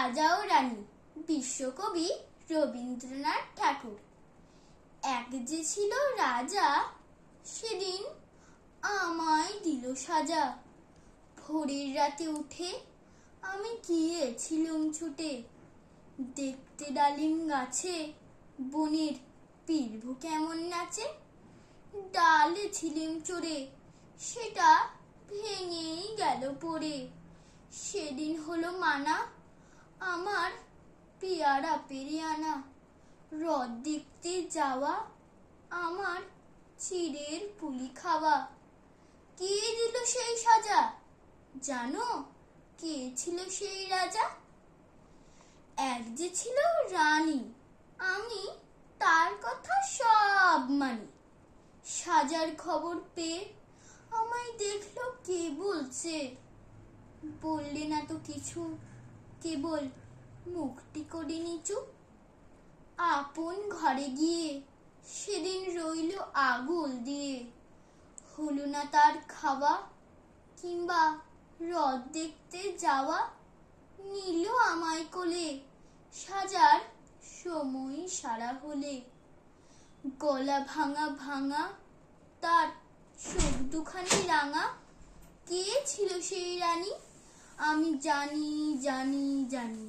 রাজা ও রানী, বিশ্বকবি রবীন্দ্রনাথ ঠাকুর। এক যে ছিল রাজা, সেদিন আমায় দিল সাজা। ভোরের রাতে উঠে আমি গিয়েছিলুম ছুটে, দেখতে ডালিম গাছে বনের পিরভু কেমন নাচে। ডালে ছিলিম চড়ে, সেটা ভেঙেই গেল পড়ে। সেদিন হলো মানা, আমার পেয়ারা পেরে আনা। হ্রদ দেখতে যাওয়া, আমার চিড়ের পুলি খাওয়া। কে দিল সেই সাজা, জানো কে ছিল সেই রাজা? এক যে ছিল রানী, আমি তার কথা সব মানি। সাজার খবর পেয়ে আমায় দেখলো কে বলছে, বললে না তো কিছু, কেবল মুখটি করে নিচু। আপন ঘরে গিয়ে সেদিন রইল আগুল দিয়ে, হলো না তার খাওয়া কিংবা হ্রদ দেখতে যাওয়া। নিল আমায় কোলে, সাজার সময় সারা হলে। গলা ভাঙা ভাঙা, তার চোখ দুখানি রাঙা। কে ছিল সেই রানী, আমি জানি জানি জানি।